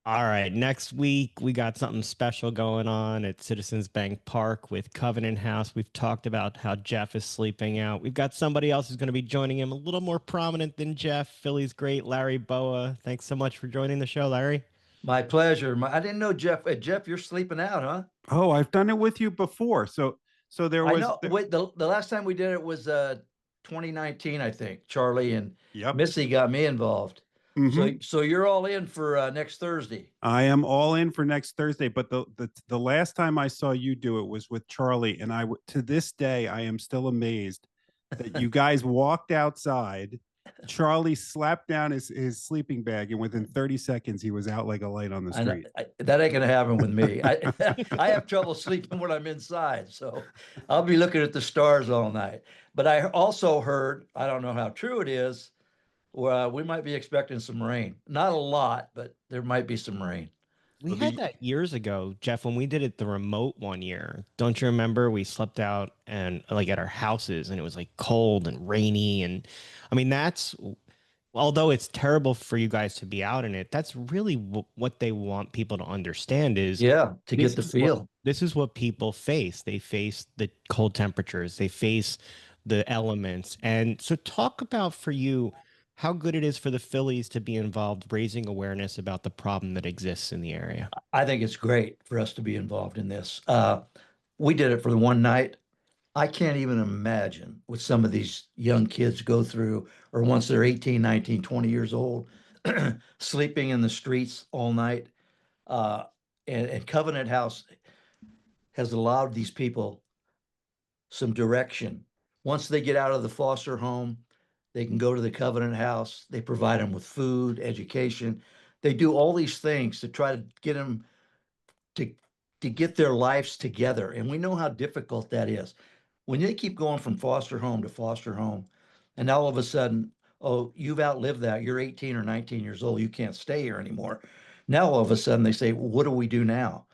All right, next week we got something special going on at Citizens Bank Park with Covenant House. We've talked about how Jeff is sleeping out. We've got somebody else who's going to be joining him, a little more prominent than Jeff, Philly's great Larry Bowa. Thanks so much for joining the show, Larry. My pleasure. I didn't know Jeff. Jeff, you're sleeping out, huh? Oh, I've done it with you before. So there I was, know. Wait, the last time we did it was 2019, I think. Charlie and yep. Missy got me involved. hmm So you're all in for next Thursday. I am all in for next Thursday. But the last time I saw you do it was with Charlie, and to this day I am still amazed that you guys walked outside. Charlie slapped down his sleeping bag, and within 30 seconds he was out like a light on the And street. that ain't gonna happen with me. I have trouble sleeping when I'm inside, so I'll be looking at the stars all night. But I also heard, I don't know how true it is, we might be expecting some rain. Not a lot, but there might be some rain. We It'll had be that years ago, Jeff, when we did it the remote one year. Don't you remember? We slept out and like at our houses and it was like cold and rainy. And I mean, that's although it's terrible for you guys to be out in it, that's really what they want people to understand is Yeah, to this get the is what feel. this is what people face. They face the cold temperatures, they face the elements. And so talk about for you how good it is for the Phillies to be involved raising awareness about the problem that exists in the area. I think it's great for us to be involved in this. We did it for the one night. I can't even imagine what some of these young kids go through, or once they're 18, 19, 20 years old, sleeping in the streets all night. Uh, and Covenant House has allowed these people some direction. Once they get out of the foster home, they can go to the Covenant House. They provide them with food, education. They do all these things to try to get them to get their lives together. And we know how difficult that is. When they keep going from foster home to foster home, and now all of a sudden, oh, you've outlived that. You're 18 or 19 years old. You can't stay here anymore. Now all of a sudden they say, well, what do we do now?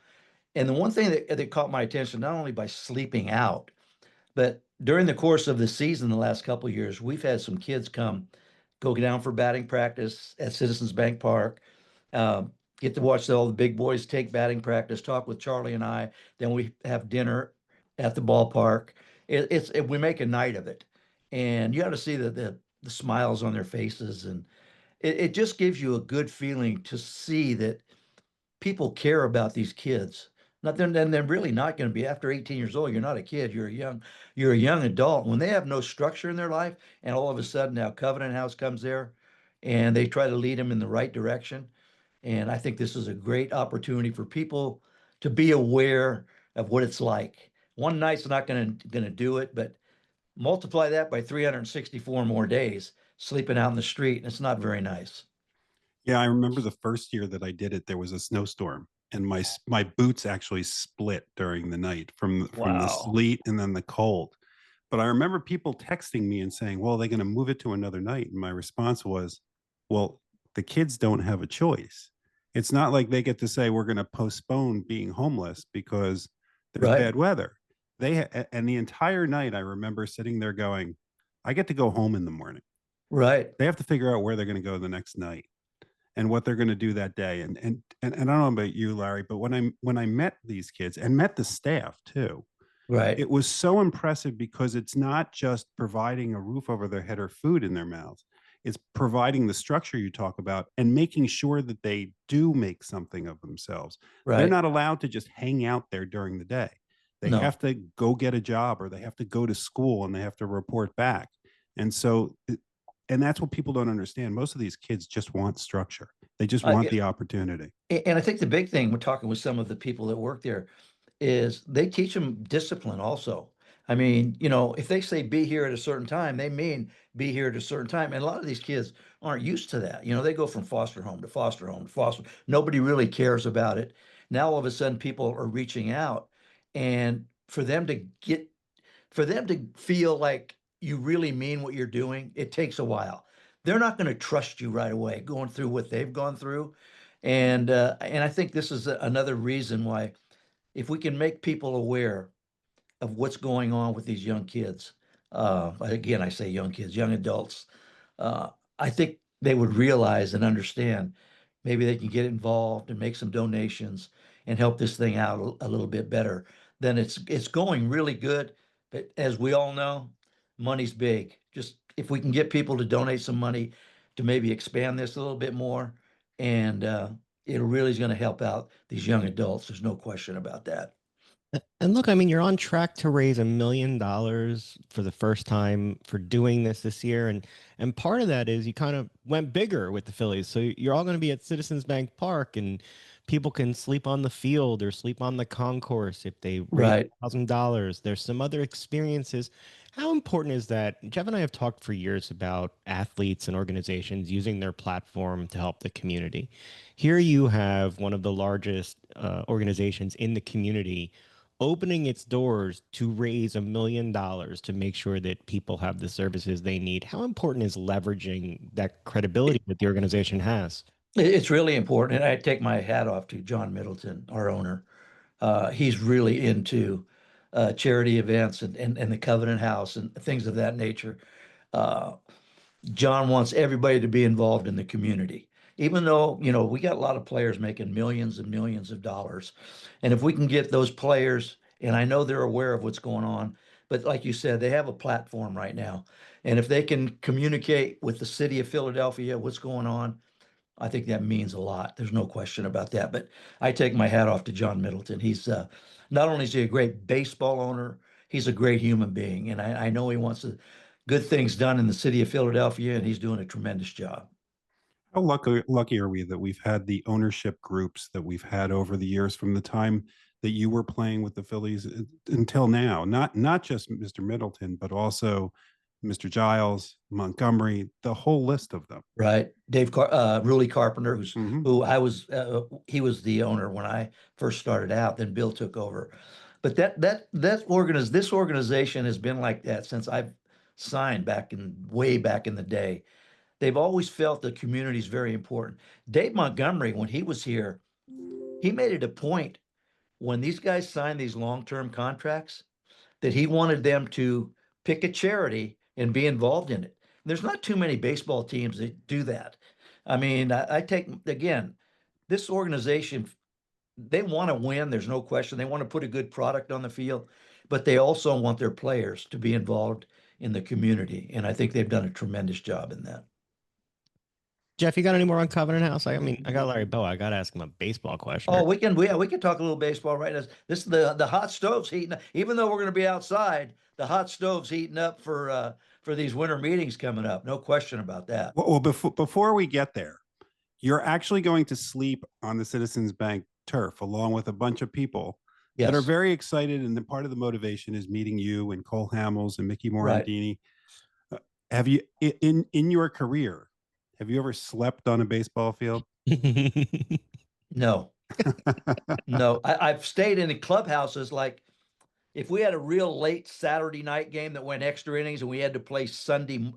And the one thing that caught my attention, not only by sleeping out, but during the course of the season, the last couple of years, we've had some kids go down for batting practice at Citizens Bank Park. Get to watch all the big boys take batting practice, talk with Charlie and I. Then we have dinner at the ballpark. We make a night of it, and you got to see the smiles on their faces, and it just gives you a good feeling to see that people care about these kids. Not then they're really not going to be after 18 years old. You're not a kid. You're a young adult. When they have no structure in their life, and all of a sudden now Covenant House comes there, and they try to lead them in the right direction. And I think this is a great opportunity for people to be aware of what it's like. One night's not going to do it, but multiply that by 364 more days sleeping out in the street, and it's not very nice. Yeah, I remember the first year that I did it, there was a snowstorm, and my boots actually split during the night from the Wow. sleet and then the cold. But I remember people texting me and saying, "Well, they're going to move it to another night." And my response was, "Well, the kids don't have a choice. It's not like they get to say we're going to postpone being homeless because there's Right. bad weather." And the entire night I remember sitting there going, "I get to go home in the morning." Right. They have to figure out where they're going to go the next night and what they're going to do that day. And I don't know about you, Larry, but when I met these kids and met the staff too, Right. it was so impressive because it's not just providing a roof over their head or food in their mouths. It's providing the structure you talk about and making sure that they do make something of themselves. They're Right. not allowed to just hang out there during the day. They No. have to go get a job or they have to go to school and they have to report back. And so and that's what people don't understand. Most of these kids just want structure. They just want I, the opportunity. and I think the big thing, we're talking with some of the people that work there, is they teach them discipline also. I mean, if they say be here at a certain time, they mean be here at a certain time. And a lot of these kids aren't used to that. They go from foster home to foster home to foster. Nobody really cares about it. Now all of a sudden people are reaching out, and for them to feel like you really mean what you're doing, it takes a while. They're not going to trust you right away going through what they've gone through. And I think this is another reason why, if we can make people aware of what's going on with these young kids, again, I say young kids, young adults, uh, I think they would realize and understand. maybe they can get involved and make some donations and help this thing out a little bit better. Then it's going really good. But as we all know, money's big. Just if we can get people to donate some money to maybe expand this a little bit more, and it really is going to help out these young adults. There's no question about that. And look, I mean, you're on track to raise $1 million for the first time for doing this year, and part of that is you kind of went bigger with the Phillies. So you're all going to be at Citizens Bank Park, and people can sleep on the field or sleep on the concourse if they raise Right. $1,000. There's some other experiences. How important is that? Jeff and I have talked for years about athletes and organizations using their platform to help the community. Here you have one of the largest organizations in the community opening its doors to raise $1 million to make sure that people have the services they need. How important is leveraging that credibility that the organization has? It's really important. And I take my hat off to John Middleton, our owner. He's really into charity events and the Covenant House and things of that nature. Uh, John wants everybody to be involved in the community. Even though, we got a lot of players making millions and millions of dollars. And if we can get those players, and I know they're aware of what's going on, but like you said, they have a platform right now. And if they can communicate with the city of Philadelphia what's going on, I think that means a lot. There's no question about that. But I take my hat off to John Middleton. He's not only is he a great baseball owner, he's a great human being. And I know he wants good things done in the city of Philadelphia, and he's doing a tremendous job. How lucky are we that we've had the ownership groups that we've had over the years from the time that you were playing with the Phillies until now? Not just Mr. Middleton, but also Mr. Giles, Montgomery, the whole list of them. Right. Ruley Carpenter, Hmm. who I was, he was the owner when I first started out. Then Bill took over. But this organization has been like that since I've signed way back in the day. They've always felt the community is very important. Dave Montgomery, when he was here, he made it a point when these guys signed these long-term contracts that he wanted them to pick a charity and be involved in it. There's not too many baseball teams that do that. I mean, I take again, this organization, they want to win. There's no question. They want to put a good product on the field, but they also want their players to be involved in the community. And I think they've done a tremendous job in that. Jeff, you got any more on Covenant House? I mean, I got Larry Bowa. I got to ask him a baseball question. Oh, we can talk a little baseball right now. This is the hot stove's heating up. Even though we're going to be outside, the hot stove's heating up for these winter meetings coming up. No question about that. Well, before we get there, you're actually going to sleep on the Citizens Bank turf along with a bunch of people that are Yes, very excited. And the part of the motivation is meeting you and Cole Hamels and Mickey right. Morandini. Have you in your career, have you ever slept on a baseball field? No, no. I've stayed in the clubhouses like if we had a real late Saturday night game that went extra innings and we had to play Sunday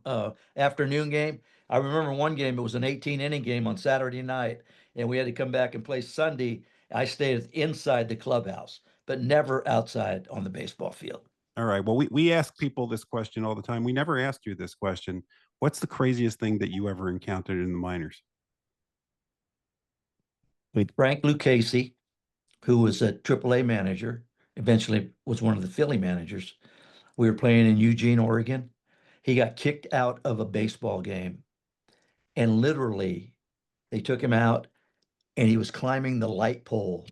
afternoon game. I remember one game, it was an 18 inning game on Saturday night, and we had to come back and play Sunday. I stayed inside the clubhouse, but never outside on the baseball field. All right. Well, we ask people this question all the time. We never asked you this question. What's the craziest thing that you ever encountered in the minors? Wait, Frank Lucchese, who was a AAA manager, eventually was one of the Philly managers. We were playing in Eugene, Oregon. He got kicked out of a baseball game, and literally they took him out, and he was climbing the light pole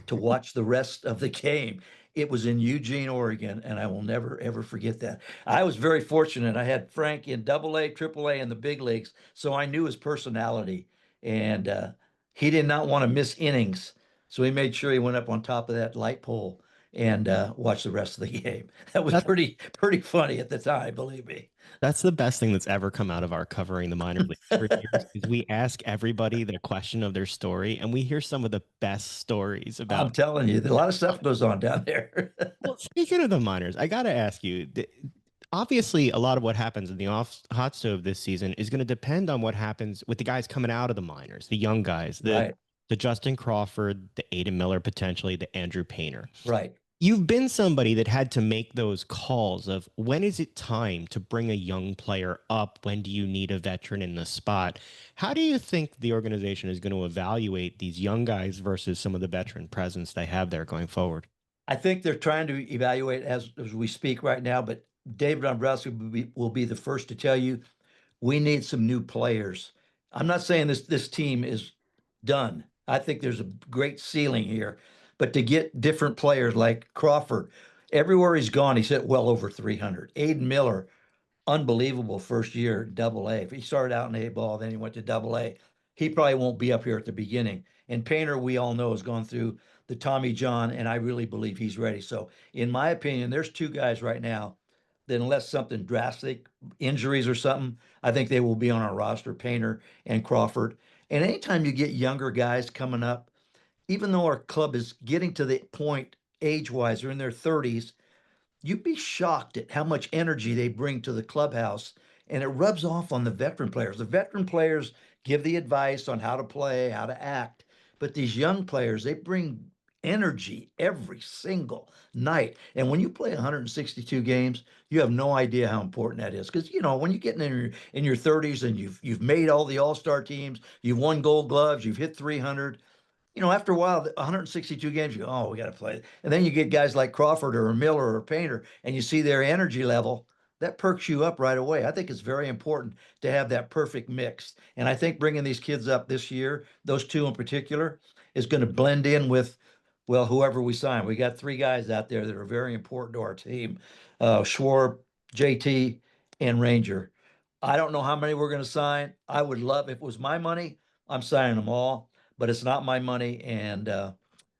to watch the rest of the game. It was in Eugene, Oregon, and I will never ever forget that. I was very fortunate. I had Frank in Double A, Triple A, and the big leagues, so I knew his personality, and he did not want to miss innings, so he made sure he went up on top of that light pole and watched the rest of the game. That was that, pretty funny at the time, believe me. that's the best thing that's ever come out of our covering the minor leagues for years is we ask everybody the question of their story, and we hear some of the best stories I'm about. telling you, a lot of stuff goes on down there. Well, speaking of the minors, I got to ask you, obviously, a lot of what happens in the off hot stove this season is going to depend on what happens with the guys coming out of the minors, the young guys, Right, the Justin Crawford, the Aiden Miller, potentially the Andrew Painter. right. You've been somebody that had to make those calls of when is it time to bring a young player up? When do you need a veteran in the spot? How do you think the organization is going to evaluate these young guys versus some of the veteran presence they have there going forward? I think they're trying to evaluate as we speak right now, but David Dombrowski will be the first to tell you we need some new players. I'm not saying this team is done. I think there's a great ceiling here, but to get different players like Crawford, everywhere he's gone, he's hit well over 300. Aiden Miller, unbelievable first year double A. If he started out in A ball, then he went to double A. He probably won't be up here at the beginning. And Painter, we all know, has gone through the Tommy John, and I really believe he's ready. So, in my opinion, there's two guys right now that, unless something drastic, injuries or something, I think they will be on our roster, Painter and Crawford. And anytime you get younger guys coming up, even though our club is getting to the point age-wise, they're in their 30s, you'd be shocked at how much energy they bring to the clubhouse, and it rubs off on the veteran players. The veteran players give the advice on how to play, how to act, but these young players, they bring energy every single night. And when you play 162 games, you have no idea how important that is. Because when you get in your 30s and you've made all the all-star teams, you've won gold gloves, you've hit 300, after a while, 162 games, you go, oh, we got to play. And then you get guys like Crawford or Miller or Painter, and you see their energy level. That perks you up right away. I think it's very important to have that perfect mix. And I think bringing these kids up this year, those two in particular, is going to blend in with, well, whoever we sign. We got three guys out there that are very important to our team: Schwarb, JT, and Ranger. I don't know how many we're going to sign. I would love, if it was my money, I'm signing them all, but it's not my money, and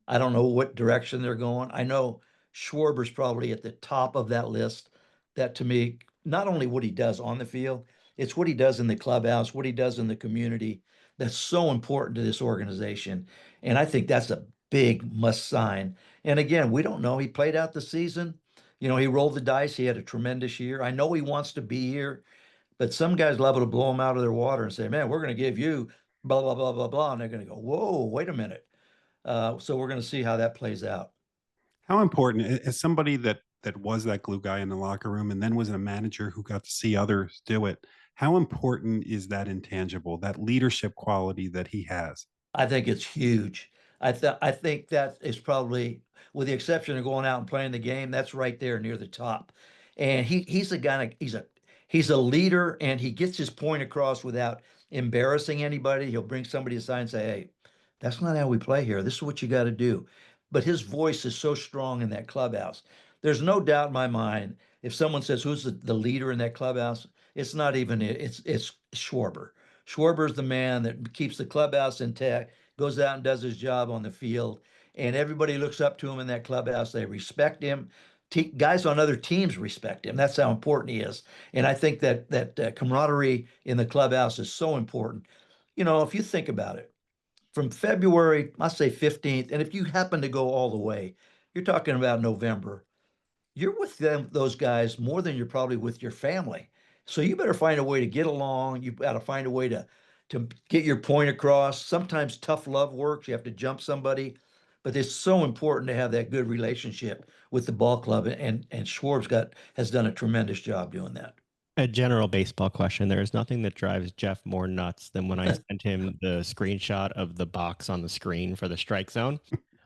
I don't know what direction they're going. I know Schwarber's probably at the top of that list. That, to me, not only what he does on the field, it's what he does in the clubhouse, what he does in the community. That's so important to this organization, and I think that's a big must sign. And again, we don't know. He played out the season. He rolled the dice. He had a tremendous year. I know he wants to be here, but some guys liable to blow him out of their water and say, "Man, we're going to give you blah blah blah blah blah," and they're going to go, "Whoa, wait a minute." So we're going to see how that plays out. How important, as somebody that was that glue guy in the locker room and then was a manager who got to see others do it, how important is that intangible, that leadership quality that he has? I think it's huge. I think that is probably, with the exception of going out and playing the game, that's right there near the top. And he's a guy. He's a leader, and he gets his point across without embarrassing anybody. He'll bring somebody aside and say, "Hey, that's not how we play here. This is what you got to do." But his voice is so strong in that clubhouse. There's no doubt in my mind. If someone says who's the leader in that clubhouse, it's not even it's Schwarber. Schwarber's the man that keeps the clubhouse intact, goes out and does his job on the field, and everybody looks up to him in that clubhouse. They respect him. Guys on other teams respect him. That's how important he is. And I think that camaraderie in the clubhouse is so important. If you think about it, from February, I say 15th, and if you happen to go all the way, you're talking about November. You're with those guys more than you're probably with your family. So you better find a way to get along. You've got to find a way to get your point across. Sometimes tough love works. You have to jump somebody, but it's so important to have that good relationship with the ball club. And Schwarb's has done a tremendous job doing that. A general baseball question. There is nothing that drives Jeff more nuts than when I sent him the screenshot of the box on the screen for the strike zone.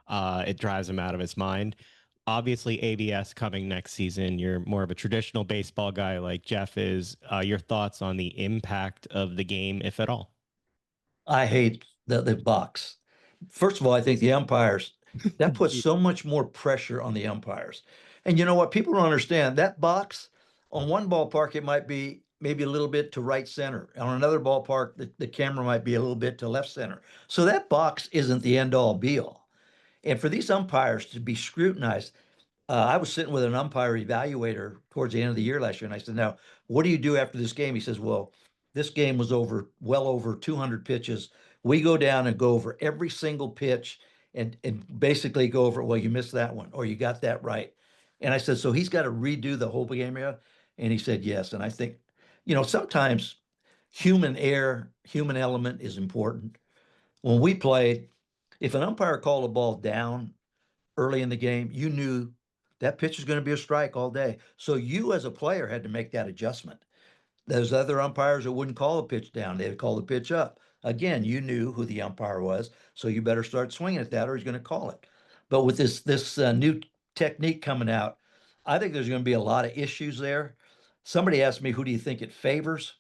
It drives him out of his mind. Obviously, ABS coming next season. You're more of a traditional baseball guy like Jeff is. Your thoughts on the impact of the game, if at all? I hate the box. First of all, I think the umpires, that puts so much more pressure on the umpires. And you know what? People don't understand that box on one ballpark, it might be maybe a little bit to right center. On another ballpark, the camera might be a little bit to left center. So that box isn't the end all be all. And for these umpires to be scrutinized, I was sitting with an umpire evaluator towards the end of the year last year, and I said, "Now, what do you do after this game?" He says, "Well, this game was well over 200 pitches. We go down and go over every single pitch and basically go over, well, you missed that one, or you got that right." And I said, "So he's got to redo the whole game here?" And he said, "Yes." And I think, sometimes human error, human element is important. When we played, if an umpire called a ball down early in the game, you knew that pitch is going to be a strike all day. So you as a player had to make that adjustment. Those other umpires that wouldn't call a pitch down, they'd call the pitch up. Again, you knew who the umpire was, so you better start swinging at that, or he's going to call it. But with this new technique coming out, I think there's going to be a lot of issues there. Somebody asked me, who do you think it favors?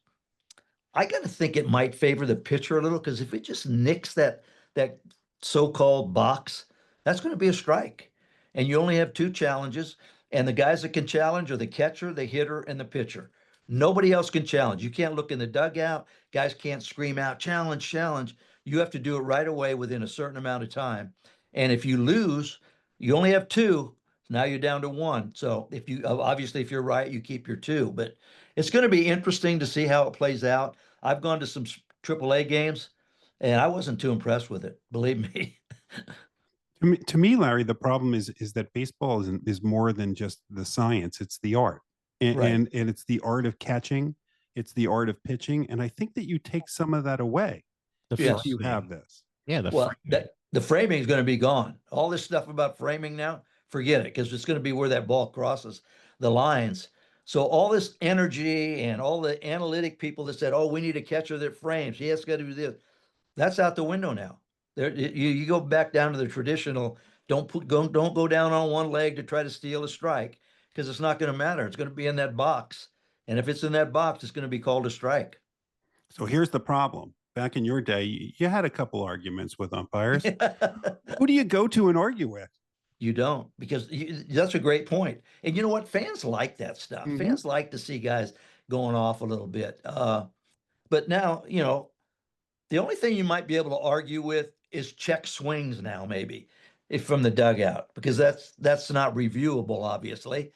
I got to think it might favor the pitcher a little, because if it just nicks that so-called box, that's going to be a strike. And you only have two challenges, and the guys that can challenge are the catcher, the hitter, and the pitcher. Nobody else can challenge. You can't look in the dugout. Guys can't scream out, challenge, challenge. You have to do it right away within a certain amount of time. And if you lose, you only have two. Now you're down to one. So if you obviously, if you're right, you keep your two. But it's going to be interesting to see how it plays out. I've gone to some AAA games, and I wasn't too impressed with it. Believe me. To me, Larry, the problem is that baseball is more than just the science; it's the art, and, Right. and it's the art of catching, it's the art of pitching, and I think that you take some of that away The if Yes. you framing. have this. Yeah, the Well, framing. the framing is going to be gone. All this stuff about framing now, forget it, because it's going to be where that ball crosses the lines. So all this energy and all the analytic people that said, "Oh, we need a catcher that frames. He has got to do this," that's out the window now. There, you go back down to the traditional. Don't go down on one leg to try to steal a strike, because it's not going to matter. It's going to be in that box, and if it's in that box, it's going to be called a strike. So here's the problem. Back in your day, you had a couple arguments with umpires. Who do you go to and argue with? You don't, because that's a great point. And you know what? Fans like that stuff. Mhm. Fans like to see guys going off a little bit. But now, the only thing you might be able to argue with is check swings now, maybe, if from the dugout, because that's not reviewable, obviously.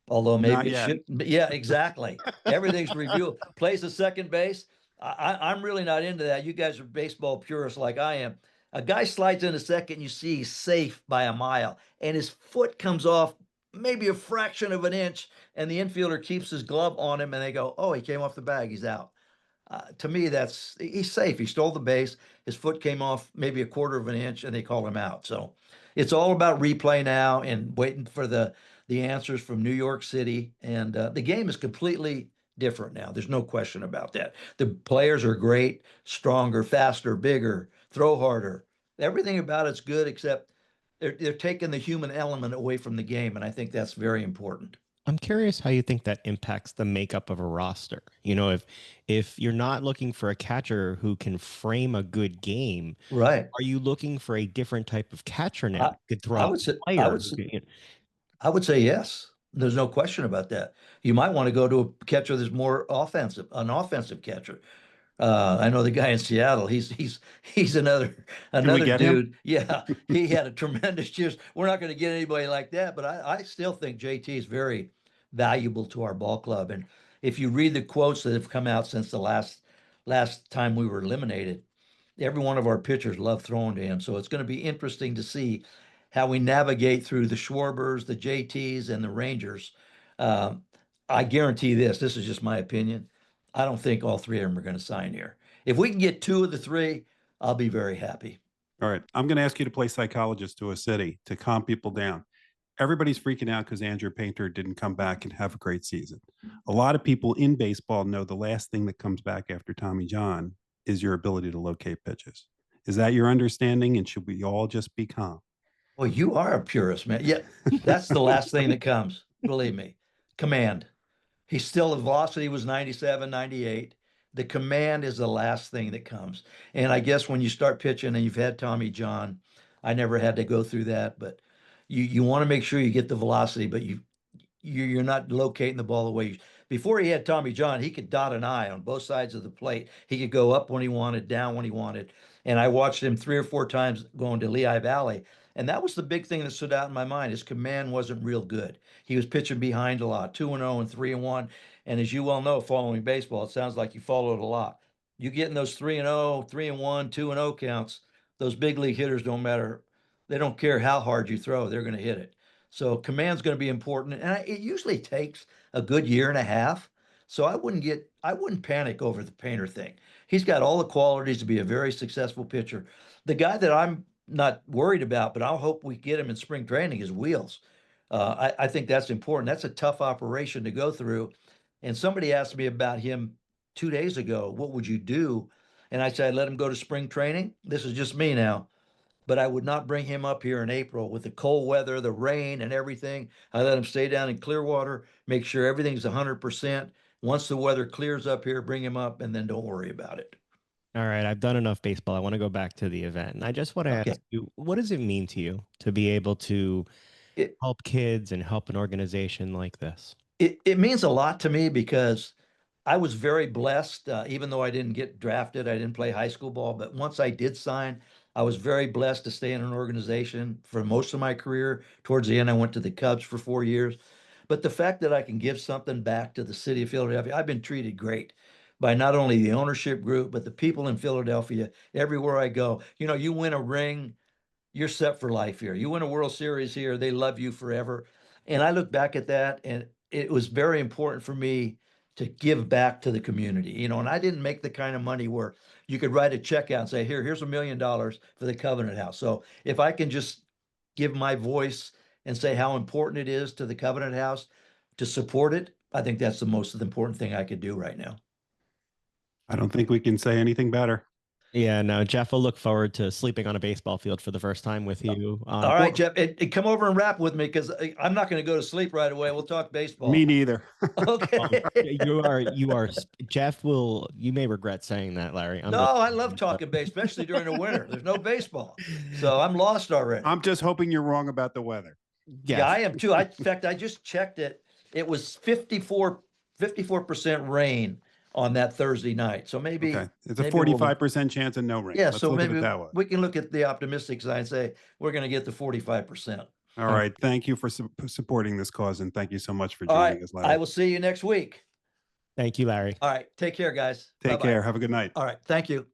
Although Not maybe it yet. should. Yeah, exactly. Everything's reviewable. Plays the second base. I'm really not into that. You guys are baseball purists like I am. A guy slides in a second, you see he's safe by a mile, and his foot comes off maybe a fraction of an inch, and the infielder keeps his glove on him, and they go, "Oh, he came off the bag. He's out." To me, he's safe. He stole the base. His foot came off maybe a quarter of an inch, and they call him out. So it's all about replay now and waiting for the answers from New York City. And the game is completely different now. There's no question about that. The players are great, stronger, faster, bigger, throw harder. Everything about it's good, except they're taking the human element away from the game, and I think that's very important. I'm curious how you think that impacts the makeup of a roster. If you're not looking for a catcher who can frame a good game, Right. are you looking for a different type of catcher now? I, You could throw I out would a say I player would who say could, I would say yes. There's no question about that. You might want to go to a catcher that's more offensive, an offensive catcher. I know the guy in Seattle. He's another Can we get him? dude. Yeah, he had a tremendous years. We're not going to get anybody like that, but I still think JT is very valuable to our ball club. And if you read the quotes that have come out since the last time we were eliminated, every one of our pitchers love throwing to him. So it's going to be interesting to see how we navigate through the Schwarbers, the JTs, and the Rangers. Um, I guarantee this. This is just my opinion. I don't think all three of them are going to sign here. If we can get two of the three, I'll be very happy. All right. I'm going to ask you to play psychologist to a city to calm people down. Everybody's freaking out because Andrew Painter didn't come back and have a great season. A lot of people in baseball know the last thing that comes back after Tommy John is your ability to locate pitches. Is that your understanding? And should we all just be calm? Well, you are a purist, man. Yeah, that's the last thing that comes. Believe me. Command. He's still, the velocity was 97, 98. The command is the last thing that comes. And I guess when you start pitching and you've had Tommy John, I never had to go through that, but you want to make sure you get the velocity, but you're not locating the ball the way before he had Tommy John, he could dot an I on both sides of the plate. He could go up when he wanted, down when he wanted. And I watched him 3 or 4 times going to Lehigh Valley. And that was the big thing that stood out in my mind. His command wasn't real good. He was pitching behind a lot, 2-0 and 3-1. And as you well know, following baseball, it sounds like you followed a lot. You get in those 3-0, 3-1, 2-0 counts, those big league hitters don't matter. They don't care how hard you throw, they're going to hit it. So command's going to be important, and it usually takes a good year and a half. So I wouldn't panic over the Painter thing. He's got all the qualities to be a very successful pitcher. The guy that I'm not worried about, but I'll hope we get him in spring training is Wheels. I think that's important. That's a tough operation to go through. And somebody asked me about him 2 days ago. What would you do? And I said, I'd let him go to spring training. This is just me now, but I would not bring him up here in April with the cold weather, the rain, and everything. I let him stay down in Clearwater, make sure everything's 100%. Once the weather clears up here, bring him up, and then don't worry about it. All right, I've done enough baseball. I want to go back to the event. And I just want to Okay. ask you, what does it mean to you to be able to It, help kids and help an organization like this? it means a lot to me because I was very blessed, even though I didn't get drafted, I didn't play high school ball. But once I did sign, I was very blessed to stay in an organization for most of my career. Towards the end, I went to the Cubs for 4 years. But the fact that I can give something back to the city of Philadelphia, I've been treated great by not only the ownership group, but the people in Philadelphia everywhere I go. You know, you win a ring, you're set for life here. You win a World Series here, they love you forever. And I look back at that, and it was very important for me to give back to the community. And I didn't make the kind of money where you could write a check out and say, here's $1 million for the Covenant House. So if I can just give my voice and say how important it is to the Covenant House to support it, I think that's the most important thing I could do right now. I don't think we can say anything better. Yeah, no, Jeff will look forward to sleeping on a baseball field for the first time with you. All right, Jeff, come over and rap with me because I'm not going to go to sleep right away. We'll talk baseball. Me neither. Okay. Jeff will, you may regret saying that, Larry. No, I love talking baseball, especially during the winter. There's no baseball. So I'm lost already. I'm just hoping you're wrong about the weather. Yeah, I am too. In fact, I just checked it. It was 54% rain on that Thursday night. So maybe it's a 45% chance of no rain. Yeah, Let's so look at maybe it that way. we can look at the optimistic side and say we're going to get the 45%. All right. Thank you for supporting this cause, and thank you so much for All joining right, us, Larry. I will see you next week. Thank you, Larry. All right, take care, guys. Take Bye-bye. care. Have a good night. All right, thank you.